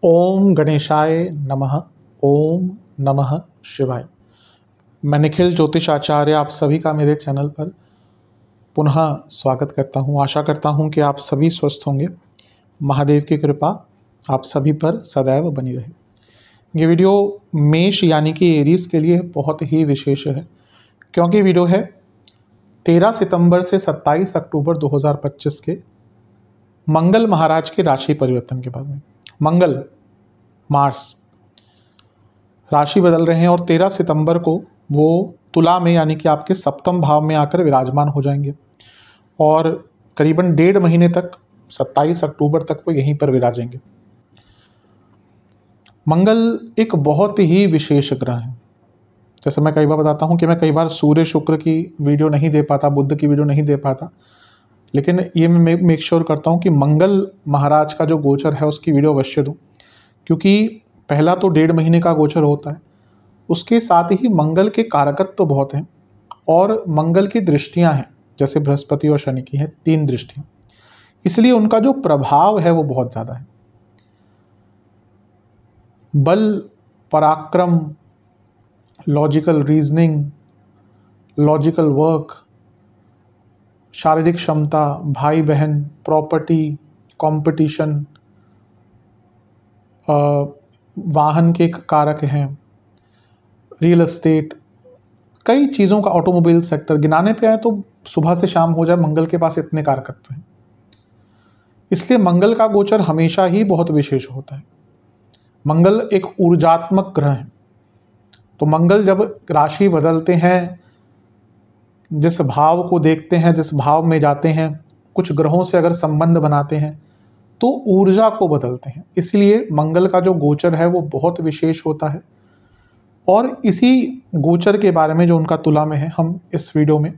ओम गणेशाय नमः। ओम नमः शिवाय। मैं निखिल ज्योतिष आचार्य आप सभी का मेरे चैनल पर पुनः स्वागत करता हूं। आशा करता हूं कि आप सभी स्वस्थ होंगे। महादेव की कृपा आप सभी पर सदैव बनी रहे। ये वीडियो मेष यानी कि एरीज के लिए बहुत ही विशेष है, क्योंकि वीडियो है 13 सितंबर से 27 अक्टूबर 2025 के मंगल महाराज के राशि परिवर्तन के बारे में। मंगल मार्स राशि बदल रहे हैं और 13 सितंबर को वो तुला में यानी कि आपके सप्तम भाव में आकर विराजमान हो जाएंगे और करीबन 1.5 महीने तक 27 अक्टूबर तक वो यहीं पर विराजेंगे। मंगल एक बहुत ही विशेष ग्रह है। जैसे मैं कई बार बताता हूँ कि मैं कई बार सूर्य शुक्र की वीडियो नहीं दे पाता, बुध की वीडियो नहीं दे पाता, लेकिन ये मैं मेक श्योर करता हूँ कि मंगल महाराज का जो गोचर है उसकी वीडियो अवश्य दूँ, क्योंकि पहला तो 1.5 महीने का गोचर होता है, उसके साथ ही मंगल के कारकत्व तो बहुत हैं और मंगल की दृष्टियां हैं, जैसे बृहस्पति और शनि की हैं 3 दृष्टियां, इसलिए उनका जो प्रभाव है वो बहुत ज़्यादा है। बल, पराक्रम, लॉजिकल रीजनिंग, लॉजिकल वर्क, शारीरिक क्षमता, भाई बहन, प्रॉपर्टी, कंपटीशन, वाहन के कारक हैं, रियल एस्टेट, कई चीज़ों का, ऑटोमोबाइल सेक्टर, गिनाने पे आए तो सुबह से शाम हो जाए, मंगल के पास इतने कारकत्व हैं। इसलिए मंगल का गोचर हमेशा ही बहुत विशेष होता है। मंगल एक ऊर्जात्मक ग्रह है, तो मंगल जब राशि बदलते हैं, जिस भाव को देखते हैं, जिस भाव में जाते हैं, कुछ ग्रहों से अगर संबंध बनाते हैं तो ऊर्जा को बदलते हैं। इसलिए मंगल का जो गोचर है वो बहुत विशेष होता है और इसी गोचर के बारे में जो उनका तुला में है हम इस वीडियो में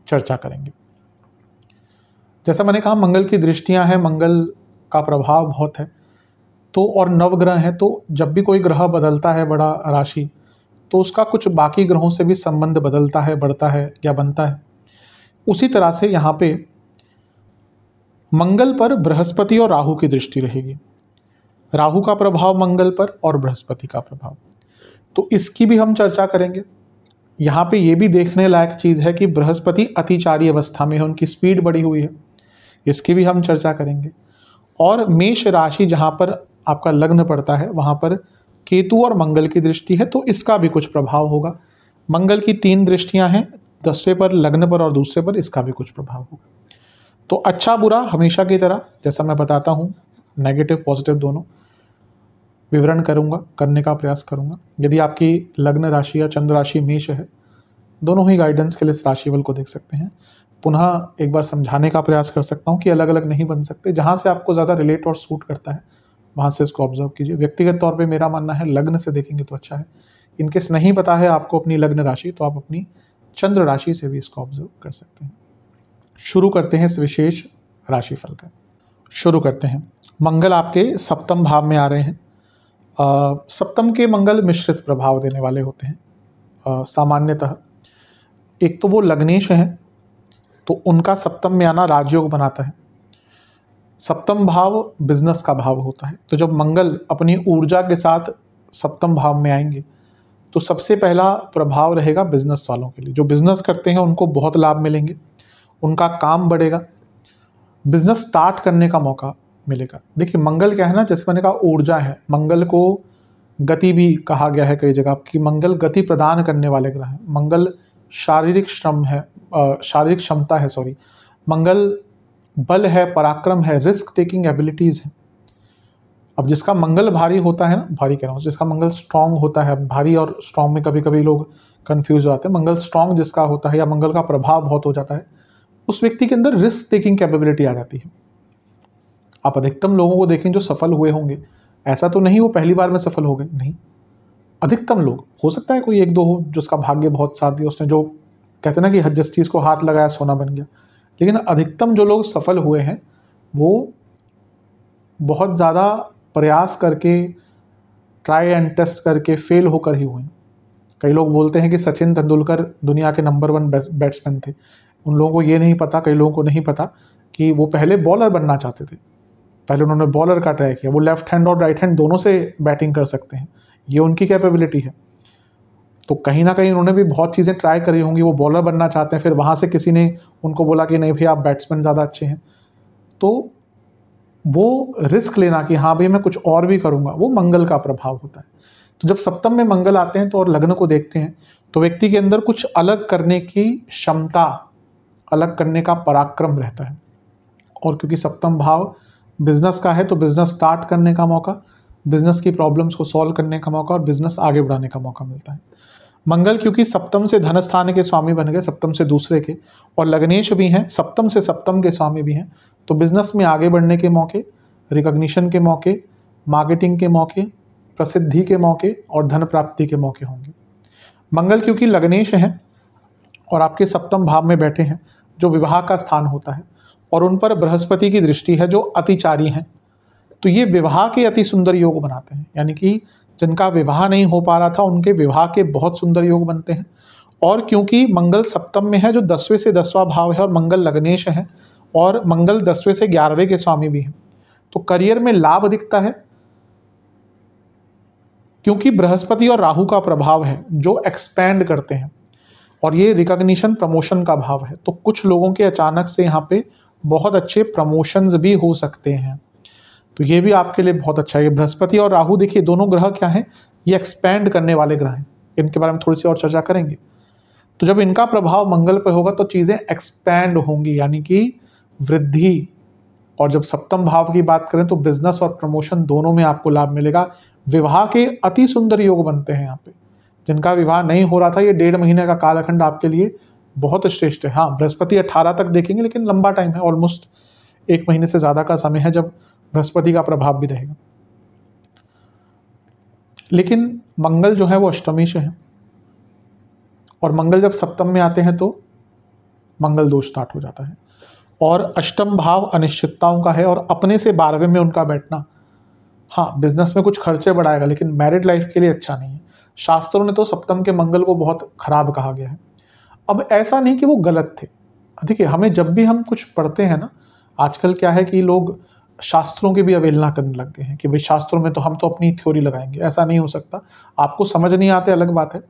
चर्चा करेंगे। जैसा मैंने कहा, मंगल की दृष्टियां हैं, मंगल का प्रभाव बहुत है, तो और नवग्रह है, तो जब भी कोई ग्रह बदलता है बड़ा राशि, तो उसका कुछ बाकी ग्रहों से भी संबंध बदलता है, बढ़ता है या बनता है। उसी तरह से यहाँ पे मंगल पर बृहस्पति और राहु की दृष्टि रहेगी। राहु का प्रभाव मंगल पर और बृहस्पति का प्रभाव, तो इसकी भी हम चर्चा करेंगे। यहाँ पे ये भी देखने लायक चीज़ है कि बृहस्पति अतिचारी अवस्था में है, उनकी स्पीड बढ़ी हुई है, इसकी भी हम चर्चा करेंगे। और मेष राशि जहाँ पर आपका लग्न पड़ता है वहाँ पर केतु और मंगल की दृष्टि है, तो इसका भी कुछ प्रभाव होगा। मंगल की 3 दृष्टियाँ हैं, 10वें पर, लग्न पर और दूसरे पर, इसका भी कुछ प्रभाव होगा। तो अच्छा बुरा हमेशा की तरह जैसा मैं बताता हूँ, नेगेटिव पॉजिटिव दोनों विवरण करने का प्रयास करूंगा। यदि आपकी लग्न राशि या चंद्र राशि मेष है, दोनों ही गाइडेंस के लिए इस राशिफल को देख सकते हैं। पुनः एक बार समझाने का प्रयास कर सकता हूं कि अलग अलग नहीं बन सकते, जहां से आपको ज़्यादा रिलेट और सूट करता है वहां से इसको ऑब्जर्व कीजिए। व्यक्तिगत तौर पे मेरा मानना है लग्न से देखेंगे तो अच्छा है। इनकेस नहीं पता है आपको अपनी लग्न राशि, तो आप अपनी चंद्र राशि से भी इसको ऑब्जर्व कर सकते हैं। शुरू करते हैं इस विशेष राशिफल का। शुरू करते हैं। मंगल आपके सप्तम भाव में आ रहे हैं। सप्तम के मंगल मिश्रित प्रभाव देने वाले होते हैं सामान्यतः। एक तो वो लग्नेश हैं, तो उनका सप्तम में आना राजयोग बनाता है। सप्तम भाव बिजनेस का भाव होता है, तो जब मंगल अपनी ऊर्जा के साथ सप्तम भाव में आएंगे तो सबसे पहला प्रभाव रहेगा बिजनेस वालों के लिए। जो बिजनेस करते हैं उनको बहुत लाभ मिलेंगे, उनका काम बढ़ेगा, बिजनेस स्टार्ट करने का मौका मिलेगा। देखिए मंगल क्या है ना, जैसे मैंने कहा ऊर्जा है, मंगल को गति भी कहा गया है कई जगह कि मंगल गति प्रदान करने वाले ग्रह है। मंगल शारीरिक श्रम है, शारीरिक क्षमता है, सॉरी, मंगल बल है, पराक्रम है, रिस्क टेकिंग एबिलिटीज है। अब जिसका मंगल भारी होता है ना, भारी कह रहा हूँ, जिसका मंगल स्ट्रांग होता है, भारी और स्ट्रांग में कभी कभी लोग कंफ्यूज हो जाते हैं। मंगल स्ट्रांग जिसका होता है या मंगल का प्रभाव बहुत हो जाता है, उस व्यक्ति के अंदर रिस्क टेकिंग कैपेबिलिटी आ जाती है। आप अधिकतम लोगों को देखें जो सफल हुए होंगे, ऐसा तो नहीं वो पहली बार में सफल हो गए, नहीं। अधिकतम लोग, हो सकता है कोई 1-2 हो जिसका भाग्य बहुत साथ दिया, उसने जो कहते हैं ना कि जिस चीज़ को हाथ लगाया सोना बन गया, लेकिन अधिकतम जो लोग सफल हुए हैं वो बहुत ज़्यादा प्रयास करके, ट्राई एंड टेस्ट करके, फेल होकर ही हुए। कई लोग बोलते हैं कि सचिन तेंदुलकर दुनिया के नंबर 1 बैट्समैन थे। उन लोगों को ये नहीं पता, कई लोगों को नहीं पता कि वो पहले बॉलर बनना चाहते थे, पहले उन्होंने बॉलर का ट्राई किया, वो लेफ्ट हैंड और राइट हैंड दोनों से बैटिंग कर सकते हैं, ये उनकी कैपेबिलिटी है। तो कहीं ना कहीं उन्होंने भी बहुत चीज़ें ट्राई करी होंगी, वो बॉलर बनना चाहते हैं, फिर वहाँ से किसी ने उनको बोला कि नहीं भाई आप बैट्समैन ज़्यादा अच्छे हैं, तो वो रिस्क लेना कि हाँ भाई मैं कुछ और भी करूँगा, वो मंगल का प्रभाव होता है। तो जब सप्तम में मंगल आते हैं तो और लग्न को देखते हैं तो व्यक्ति के अंदर कुछ अलग करने की क्षमता, अलग करने का पराक्रम रहता है। और क्योंकि सप्तम भाव बिजनेस का है तो बिजनेस स्टार्ट करने का मौका, बिजनेस की प्रॉब्लम्स को सॉल्व करने का मौका और बिजनेस आगे बढ़ाने का मौका मिलता है। मंगल क्योंकि सप्तम से धन स्थान के स्वामी बन गए, सप्तम से दूसरे के, और लग्नेश भी हैं, सप्तम से सप्तम के स्वामी भी हैं, तो बिजनेस में आगे बढ़ने के मौके, रिकॉग्निशन के मौके, मार्केटिंग के मौके, प्रसिद्धि के मौके और धन प्राप्ति के मौके होंगे। मंगल क्योंकि लग्नेश हैं और आपके सप्तम भाव में बैठे हैं जो विवाह का स्थान होता है, और उन पर बृहस्पति की दृष्टि है जो अतिचारी हैं, तो ये विवाह के अति सुंदर योग बनाते हैं, यानी कि जिनका विवाह नहीं हो पा रहा था उनके विवाह के बहुत सुंदर योग बनते हैं। और क्योंकि मंगल सप्तम में है जो 10वें से 10वां भाव है और मंगल लग्नेश है और मंगल 10वें से 11वें के स्वामी भी हैं, तो करियर में लाभ दिखता है। क्योंकि बृहस्पति और राहु का प्रभाव है जो एक्सपैंड करते हैं और ये रिकॉग्निशन प्रमोशन का भाव है, तो कुछ लोगों के अचानक से यहाँ पे बहुत अच्छे प्रमोशंस भी हो सकते हैं, तो ये भी आपके लिए बहुत अच्छा है। ये बृहस्पति और राहु देखिए दोनों ग्रह क्या हैं, ये एक्सपैंड करने वाले ग्रह हैं, इनके बारे में थोड़ी सी और चर्चा करेंगे। तो जब इनका प्रभाव मंगल पर होगा तो चीज़ें एक्सपैंड होंगी, यानी कि वृद्धि। और जब सप्तम भाव की बात करें तो बिजनेस और प्रमोशन दोनों में आपको लाभ मिलेगा। विवाह के अति सुंदर योग बनते हैं यहाँ पे, जिनका विवाह नहीं हो रहा था ये 1.5 महीने का कालखंड आपके लिए बहुत श्रेष्ठ है। हाँ, बृहस्पति 18 तक देखेंगे लेकिन लंबा टाइम है, ऑलमोस्ट 1 महीने से ज़्यादा का समय है जब बृहस्पति का प्रभाव भी रहेगा। लेकिन मंगल जो है वो अष्टमेश है, और मंगल जब सप्तम में आते हैं तो मंगल दोष स्टार्ट हो जाता है। और अष्टम भाव अनिश्चितताओं का है और अपने से 12वें में उनका बैठना, हाँ बिजनेस में कुछ खर्चे बढ़ाएगा लेकिन मैरिड लाइफ के लिए अच्छा नहीं है। शास्त्रों ने तो सप्तम के मंगल को बहुत खराब कहा गया है। अब ऐसा नहीं कि वो गलत थे, देखिए हमें जब भी हम कुछ पढ़ते हैं ना, आजकल क्या है कि लोग शास्त्रों की भी अवहेलना करने लग गए हैं कि भाई शास्त्रों में तो हम तो अपनी थ्योरी लगाएंगे, ऐसा नहीं हो सकता। आपको समझ नहीं आते अलग बात है,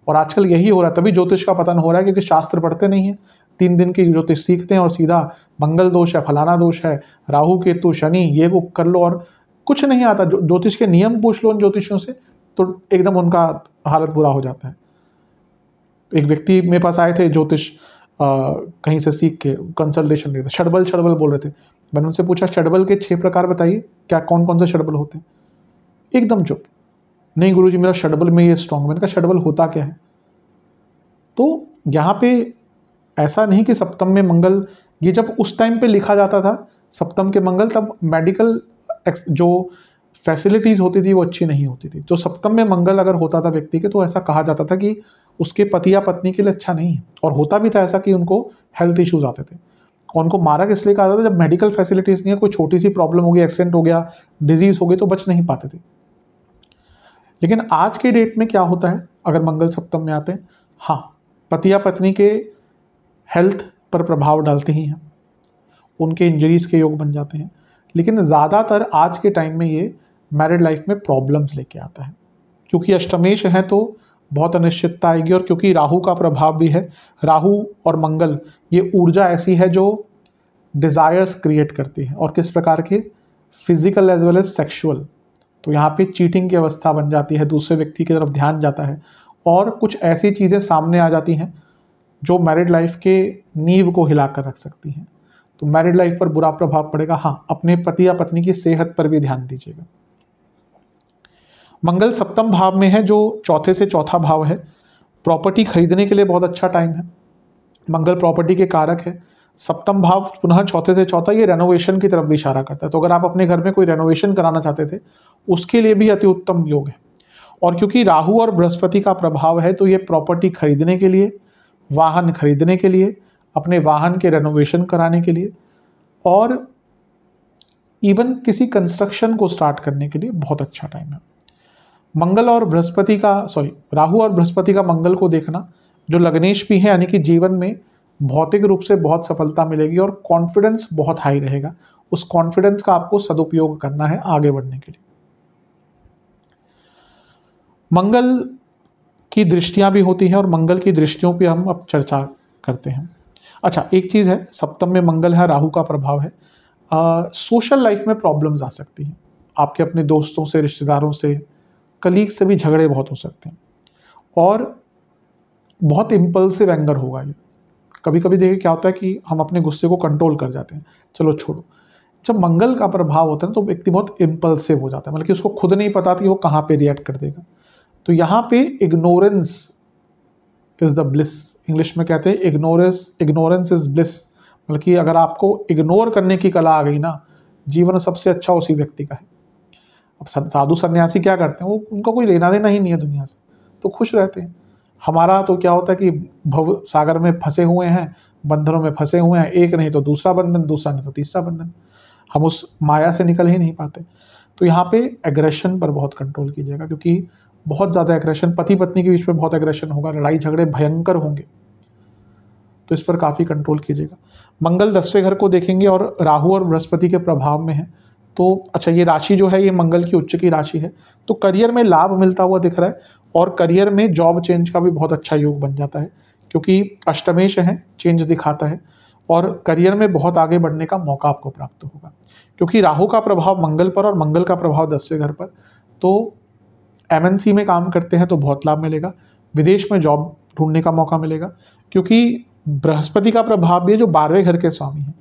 और आजकल यही हो रहा है, तभी ज्योतिष का पतन हो रहा है क्योंकि शास्त्र पढ़ते नहीं है। 3 दिन की ज्योतिष सीखते हैं और सीधा मंगल दोष है, फलाना दोष है, राहु केतु शनि ये वो कर लो, और कुछ नहीं आता। ज्योतिष के नियम पूछ लो उन ज्योतिषियों से तो एकदम उनका हालत बुरा हो जाता है। एक व्यक्ति मेरे पास आए थे ज्योतिष, कहीं से सीख के कंसल्टेशन लेते, षडबल बोल रहे थे। मैंने उनसे पूछा षडबल के 6 प्रकार बताइए, क्या कौन कौन से षडबल होते हैं? एकदम चुप, नहीं गुरुजी मेरा षडबल में ये स्ट्रॉन्ग। मैंने कहा षडबल होता क्या है? तो यहाँ पे ऐसा नहीं कि सप्तम में मंगल, ये जब उस टाइम पे लिखा जाता था सप्तम के मंगल, तब मेडिकल जो फैसिलिटीज़ होती थी वो अच्छी नहीं होती थी। तो सप्तम में मंगल अगर होता था व्यक्ति के तो ऐसा कहा जाता था कि उसके पति या पत्नी के लिए अच्छा नहीं है, और होता भी था ऐसा कि उनको हेल्थ इश्यूज आते थे, और उनको मारक इसलिए कहा जाता था जब मेडिकल फैसिलिटीज़ नहीं है, कोई छोटी सी प्रॉब्लम हो गई, एक्सीडेंट हो गया, डिजीज़ हो गई तो बच नहीं पाते थे। लेकिन आज के डेट में क्या होता है, अगर मंगल सप्तम में आते हैं, हाँ पति या पत्नी के हेल्थ पर प्रभाव डालते ही हैं, उनके इंजरीज के योग बन जाते हैं, लेकिन ज़्यादातर आज के टाइम में ये मैरिड लाइफ में प्रॉब्लम्स लेके आता है। क्योंकि अष्टमेश है तो बहुत अनिश्चितता आएगी, और क्योंकि राहु का प्रभाव भी है, राहु और मंगल ये ऊर्जा ऐसी है जो डिज़ायर्स क्रिएट करती है, और किस प्रकार के, physical as well as sexual. तो यहाँ पे चीटिंग की अवस्था बन जाती है, दूसरे व्यक्ति की तरफ ध्यान जाता है, और कुछ ऐसी चीज़ें सामने आ जाती हैं जो मैरिड लाइफ के नींव को हिला कर रख सकती हैं। तो मैरिड लाइफ पर बुरा प्रभाव पड़ेगा। हाँ, अपने पति या पत्नी की सेहत पर भी ध्यान दीजिएगा। मंगल सप्तम भाव में है जो चौथे से चौथा भाव है, प्रॉपर्टी खरीदने के लिए बहुत अच्छा टाइम है। मंगल प्रॉपर्टी के कारक है। सप्तम भाव पुनः चौथे से चौथा, ये रेनोवेशन की तरफ भी इशारा करता है। तो अगर आप अपने घर में कोई रेनोवेशन कराना चाहते थे उसके लिए भी अति उत्तम योग है। और क्योंकि राहु और बृहस्पति का प्रभाव है तो ये प्रॉपर्टी खरीदने के लिए, वाहन खरीदने के लिए, अपने वाहन के रेनोवेशन कराने के लिए, और इवन किसी कंस्ट्रक्शन को स्टार्ट करने के लिए बहुत अच्छा टाइम है। मंगल और बृहस्पति का राहु और बृहस्पति का मंगल को देखना, जो लग्नेश भी है, यानी कि जीवन में भौतिक रूप से बहुत सफलता मिलेगी और कॉन्फिडेंस बहुत हाई रहेगा। उस कॉन्फिडेंस का आपको सदुपयोग करना है आगे बढ़ने के लिए। मंगल की दृष्टियां भी होती हैं और मंगल की दृष्टियों पे हम अब चर्चा करते हैं। अच्छा, एक चीज़ है, सप्तम में मंगल है, राहु का प्रभाव है। सोशल लाइफ में प्रॉब्लम्स आ सकती हैं, आपके अपने दोस्तों से, रिश्तेदारों से, कलीग से भी झगड़े बहुत हो सकते हैं और बहुत इम्पल्सिव एंगर होगा ये। कभी कभी देखिए क्या होता है कि हम अपने गुस्से को कंट्रोल कर जाते हैं, चलो छोड़ो। जब मंगल का प्रभाव होता है तो व्यक्ति बहुत इम्पल्सिव हो जाता है, मतलब कि उसको खुद नहीं पता कि वो कहाँ पे रिएक्ट कर देगा। तो यहाँ पे ignorance is the bliss, English में कहते हैं इग्नोरेंस इज ब्लिस, मतलब कि अगर आपको इग्नोर करने की कला आ गई ना, जीवन सबसे अच्छा उसी व्यक्ति का है। अब साधु सन्यासी क्या करते हैं, वो उनका कोई लेना देना ही नहीं है दुनिया से, तो खुश रहते हैं। हमारा तो क्या होता है कि भव सागर में फंसे हुए हैं, बंधनों में फंसे हुए हैं, एक नहीं तो दूसरा बंधन, दूसरा नहीं तो तीसरा बंधन, हम उस माया से निकल ही नहीं पाते। तो यहाँ पे एग्रेशन पर बहुत कंट्रोल कीजिएगा, क्योंकि बहुत ज़्यादा एग्रेशन, पति पत्नी के बीच में बहुत एग्रेशन होगा, लड़ाई झगड़े भयंकर होंगे, तो इस पर काफ़ी कंट्रोल कीजिएगा। मंगल 10वें घर को देखेंगे और राहु और बृहस्पति के प्रभाव में है, तो अच्छा ये राशि जो है ये मंगल की उच्च की राशि है, तो करियर में लाभ मिलता हुआ दिख रहा है और करियर में जॉब चेंज का भी बहुत अच्छा योग बन जाता है, क्योंकि अष्टमेश है, चेंज दिखाता है और करियर में बहुत आगे बढ़ने का मौका आपको प्राप्त होगा, क्योंकि राहु का प्रभाव मंगल पर और मंगल का प्रभाव 10वें घर पर। तो एमएनसी में काम करते हैं तो बहुत लाभ मिलेगा, विदेश में जॉब ढूंढने का मौका मिलेगा, क्योंकि बृहस्पति का प्रभाव भी है जो 12वें घर के स्वामी हैं,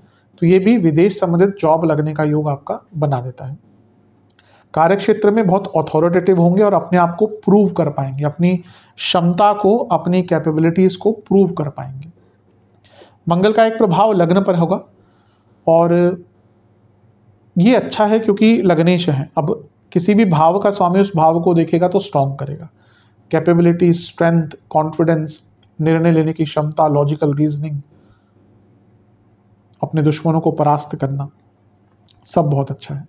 तो ये भी विदेश संबंधित जॉब लगने का योग आपका बना देता है। कार्य क्षेत्र में बहुत अथॉरिटेटिव होंगे और अपने आप को प्रूव कर पाएंगे, अपनी क्षमता को, अपनी कैपेबिलिटीज को प्रूव कर पाएंगे। मंगल का एक प्रभाव लग्न पर होगा और ये अच्छा है क्योंकि लग्नेश है। अब किसी भी भाव का स्वामी उस भाव को देखेगा तो स्ट्रॉन्ग करेगा, कैपेबिलिटी, स्ट्रेंथ, कॉन्फिडेंस, निर्णय लेने की क्षमता, लॉजिकल रीजनिंग, अपने दुश्मनों को परास्त करना, सब बहुत अच्छा है।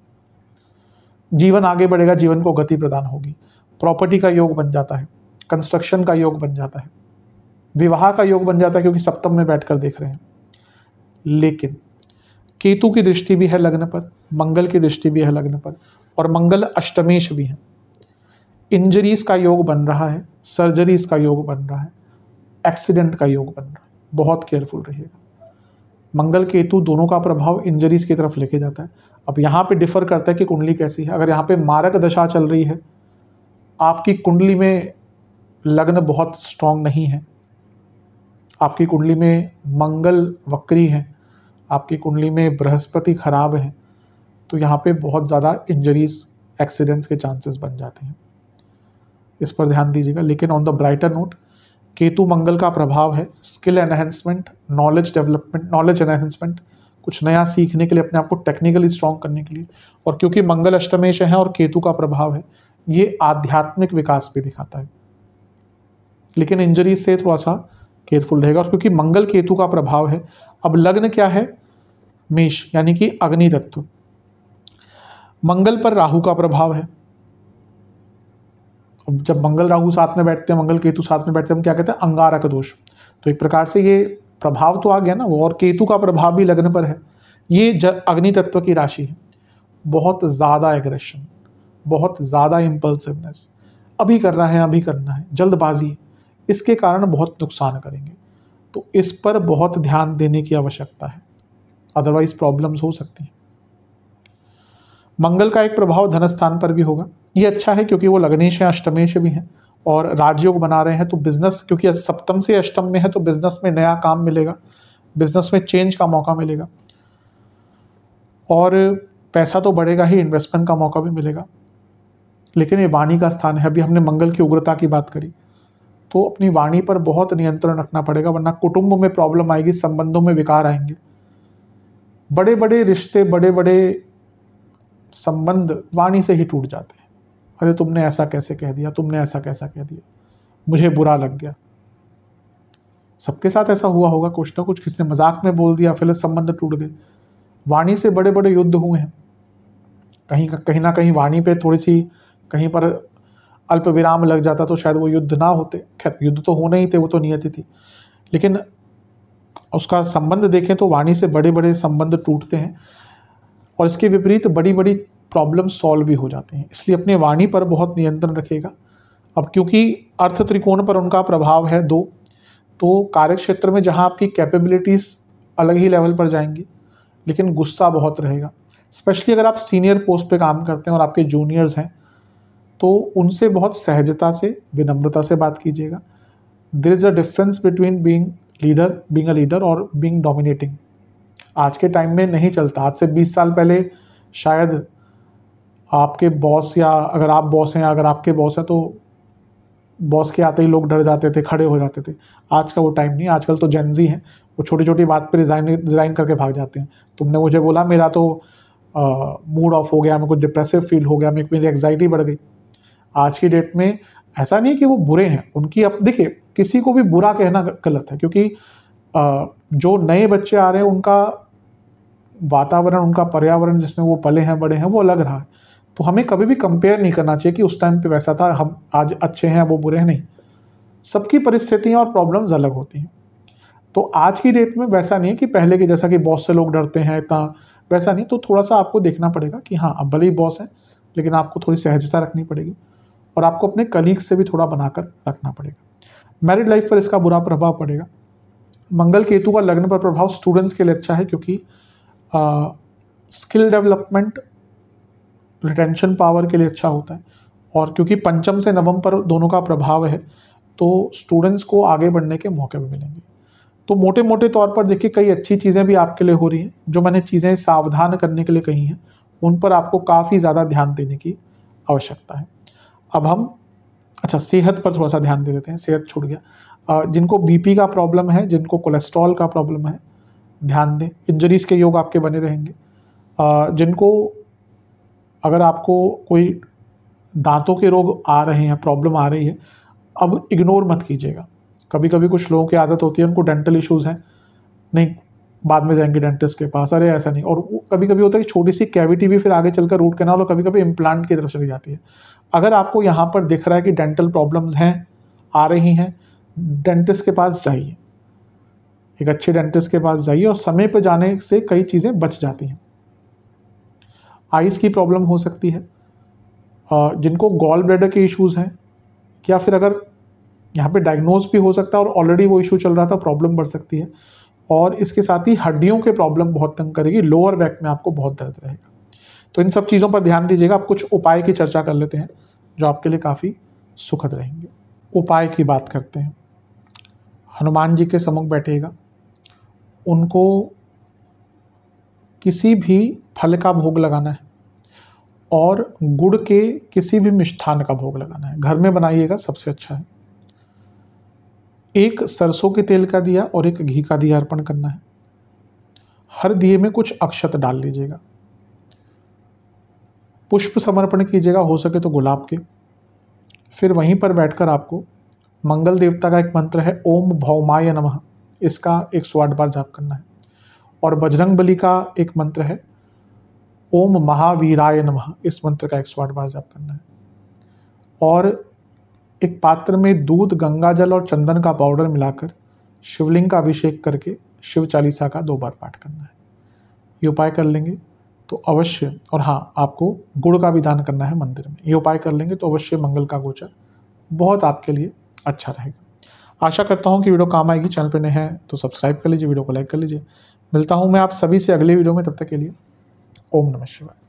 जीवन आगे बढ़ेगा, जीवन को गति प्रदान होगी, प्रॉपर्टी का योग बन जाता है, कंस्ट्रक्शन का योग बन जाता है, विवाह का योग बन जाता है, क्योंकि सप्तम में बैठकर देख रहे हैं। लेकिन केतु की दृष्टि भी है लग्न पर, मंगल की दृष्टि भी है लग्न पर और मंगल अष्टमेश भी है। इंजरीज का योग बन रहा है, सर्जरीज का योग बन रहा है, एक्सीडेंट का योग बन रहा है, बहुत केयरफुल रहिएगा। मंगल केतु दोनों का प्रभाव इंजरीज की तरफ लेके जाता है। अब यहाँ पे डिफर करता है कि कुंडली कैसी है। अगर यहाँ पे मारक दशा चल रही है, आपकी कुंडली में लग्न बहुत स्ट्रांग नहीं है, आपकी कुंडली में मंगल वक्री है, आपकी कुंडली में बृहस्पति खराब है, तो यहाँ पे बहुत ज़्यादा इंजरीज, एक्सीडेंट्स के चांसेस बन जाते हैं, इस पर ध्यान दीजिएगा। लेकिन on the brighter note, Ketu Mangal का प्रभाव है skill enhancement, knowledge development, knowledge enhancement, कुछ नया सीखने के लिए, अपने आप को टेक्निकली स्ट्रॉन्ग करने के लिए। और क्योंकि मंगल अष्टमेश है और केतु का प्रभाव है, ये आध्यात्मिक विकास भी दिखाता है, लेकिन इंजरी से थोड़ा सा केयरफुल रहेगा। और क्योंकि मंगल केतु का प्रभाव है, अब लग्न क्या है, मेष, यानी कि अग्नि तत्व। मंगल पर राहु का प्रभाव है। अब जब मंगल राहु साथ में बैठते हैं, मंगल केतु साथ में बैठते हैं, हम क्या कहते हैं, अंगारक दोष। तो एक प्रकार से ये प्रभाव तो आ गया ना वो, और केतु का प्रभाव भी लग्न पर है। ये अग्नि तत्व की राशि है, बहुत ज़्यादा एग्रेशन, बहुत ज़्यादा इम्पल्सिवनेस, अभी कर रहा है, अभी करना है, जल्दबाजी, इसके कारण बहुत नुकसान करेंगे। तो इस पर बहुत ध्यान देने की आवश्यकता है, अदरवाइज प्रॉब्लम्स हो सकती हैं। मंगल का एक प्रभाव धन स्थान पर भी होगा। ये अच्छा है क्योंकि वो लग्नेश है, अष्टमेश भी है और राजयोग बना रहे हैं, तो बिजनेस, क्योंकि सप्तम से अष्टम में है, तो बिजनेस में नया काम मिलेगा, बिजनेस में चेंज का मौका मिलेगा और पैसा तो बढ़ेगा ही, इन्वेस्टमेंट का मौका भी मिलेगा। लेकिन ये वाणी का स्थान है। अभी हमने मंगल की उग्रता की बात करी, तो अपनी वाणी पर बहुत नियंत्रण रखना पड़ेगा, वरना कुटुंब में प्रॉब्लम आएगी, संबंधों में विकार आएंगे, बड़े बड़े रिश्ते, बड़े बड़े संबंध वाणी से ही टूट जाते हैं। अरे तुमने ऐसा कैसे कह दिया, तुमने ऐसा कैसा कह दिया, मुझे बुरा लग गया। सबके साथ ऐसा हुआ होगा, कुछ ना कुछ, किसी ने मजाक में बोल दिया, फिर संबंध टूट गए। वाणी से बड़े बड़े युद्ध हुए हैं, कहीं ना कहीं वाणी पे थोड़ी सी कहीं पर अल्प विराम लग जाता तो शायद वो युद्ध ना होते। खैर युद्ध तो होने ही थे, वो तो नियति थी, लेकिन उसका संबंध देखें तो वाणी से बड़े बड़े संबंध टूटते हैं और इसके विपरीत बड़ी बड़ी प्रॉब्लम सॉल्व भी हो जाते हैं। इसलिए अपने वाणी पर बहुत नियंत्रण रखेगा। अब क्योंकि अर्थ त्रिकोण पर उनका प्रभाव है 2, तो कार्य क्षेत्र में जहाँ आपकी कैपेबिलिटीज़ अलग ही लेवल पर जाएंगी, लेकिन गुस्सा बहुत रहेगा। स्पेशली अगर आप सीनियर पोस्ट पे काम करते हैं और आपके जूनियर्स हैं, तो उनसे बहुत सहजता से, विनम्रता से बात कीजिएगा। There is a difference between being a leader और बीइंग डोमिनेटिंग। आज के टाइम में नहीं चलता। आज से 20 साल पहले शायद आपके बॉस, या अगर आप बॉस हैं, अगर आपके बॉस हैं, तो बॉस के आते ही लोग डर जाते थे, खड़े हो जाते थे। आज का वो टाइम नहीं। आजकल तो जेनजी हैं, वो छोटी छोटी बात पे रिज़ाइन करके भाग जाते हैं। तुमने मुझे बोला, मेरा तो मूड ऑफ हो गया, मेरे को डिप्रेसिव फील हो गया, मेरी एग्जाइटी बढ़ गई। आज की डेट में ऐसा नहीं है कि वो बुरे हैं, उनकी अब देखिए, किसी को भी बुरा कहना गलत है, क्योंकि जो नए बच्चे आ रहे हैं उनका वातावरण, उनका पर्यावरण जिसमें वो पले हैं, बड़े हैं, वो अलग रहा है। तो हमें कभी भी कंपेयर नहीं करना चाहिए कि उस टाइम पे वैसा था, हम आज अच्छे हैं, वो बुरे हैं। नहीं, सबकी परिस्थितियां और प्रॉब्लम्स अलग होती हैं। तो आज की डेट में वैसा नहीं है कि पहले के जैसा कि बॉस से लोग डरते हैं इतना, वैसा नहीं। तो थोड़ा सा आपको देखना पड़ेगा कि हाँ, अब भले ही बॉस है, लेकिन आपको थोड़ी सहजता रखनी पड़ेगी और आपको अपने कलीग से भी थोड़ा बनाकर रखना पड़ेगा। मैरिड लाइफ पर इसका बुरा प्रभाव पड़ेगा। मंगल केतु का लग्न पर प्रभाव स्टूडेंट्स के लिए अच्छा है, क्योंकि स्किल डेवलपमेंट, रिटेंशन पावर के लिए अच्छा होता है। और क्योंकि पंचम से नवम पर दोनों का प्रभाव है, तो स्टूडेंट्स को आगे बढ़ने के मौके भी मिलेंगे। तो मोटे मोटे तौर पर देखिए, कई अच्छी चीज़ें भी आपके लिए हो रही हैं। जो मैंने चीज़ें सावधान करने के लिए कही हैं, उन पर आपको काफ़ी ज़्यादा ध्यान देने की आवश्यकता है। अब हम सेहत पर थोड़ा सा ध्यान दे देते हैं। सेहत छूट गया। जिनको बीपी का प्रॉब्लम है, जिनको कोलेस्ट्रॉल का प्रॉब्लम है, ध्यान दें। इंजरीज के योग आपके बने रहेंगे। जिनको, अगर आपको कोई दांतों के रोग आ रहे हैं, प्रॉब्लम आ रही है, अब इग्नोर मत कीजिएगा। कभी कभी कुछ लोगों की आदत होती है, उनको डेंटल इश्यूज़ हैं, नहीं बाद में जाएंगे डेंटिस्ट के पास, अरे ऐसा नहीं। और कभी कभी होता है कि छोटी सी कैविटी भी फिर आगे चलकर रूट कैनाल और कभी कभी इम्प्लांट की तरफ चली जाती है। अगर आपको यहाँ पर दिख रहा है कि डेंटल प्रॉब्लम्स हैं, आ रही हैं, डेंटिस्ट के पास जाइए। एक अच्छे डेंटिस्ट के पास जाइए और समय पर जाने से कई चीज़ें बच जाती हैं। आइज़ की प्रॉब्लम हो सकती है। जिनको गॉल ब्लैडर के इश्यूज़ हैं, या फिर अगर यहाँ पे डायग्नोज भी हो सकता है और ऑलरेडी वो इशू चल रहा था, प्रॉब्लम बढ़ सकती है। और इसके साथ ही हड्डियों के प्रॉब्लम बहुत तंग करेगी, लोअर बैक में आपको बहुत दर्द रहेगा। तो इन सब चीज़ों पर ध्यान दीजिएगा। आप कुछ उपाय की चर्चा कर लेते हैं जो आपके लिए काफ़ी सुखद रहेंगे। उपाय की बात करते हैं। हनुमान जी के सम्मुख बैठिएगा, उनको किसी भी फल का भोग लगाना है और गुड़ के किसी भी मिष्ठान का भोग लगाना है। घर में बनाइएगा, सबसे अच्छा है। एक सरसों के तेल का दिया और एक घी का दिया अर्पण करना है। हर दिए में कुछ अक्षत डाल लीजिएगा। पुष्प समर्पण कीजिएगा, हो सके तो गुलाब के। फिर वहीं पर बैठकर आपको मंगल देवता का एक मंत्र है, ओम भौमाय नमः, इसका 108 बार जाप करना है। और बजरंग बली का एक मंत्र है, ओम महावीराय नमः, इस मंत्र का 108 बार जाप करना है। और एक पात्र में दूध, गंगा जल और चंदन का पाउडर मिलाकर शिवलिंग का अभिषेक करके शिव चालीसा का 2 बार पाठ करना है। ये उपाय कर लेंगे तो अवश्य, और हाँ, आपको गुड़ का भी दान करना है मंदिर में। ये उपाय कर लेंगे तो अवश्य मंगल का गोचर बहुत आपके लिए अच्छा रहेगा। आशा करता हूँ कि वीडियो काम आएगी। चैनल पर नए हैं तो सब्सक्राइब कर लीजिए, वीडियो को लाइक कर लीजिए। मिलता हूँ मैं आप सभी से अगले वीडियो में, तब तक के लिए ओम नमः शिवाय।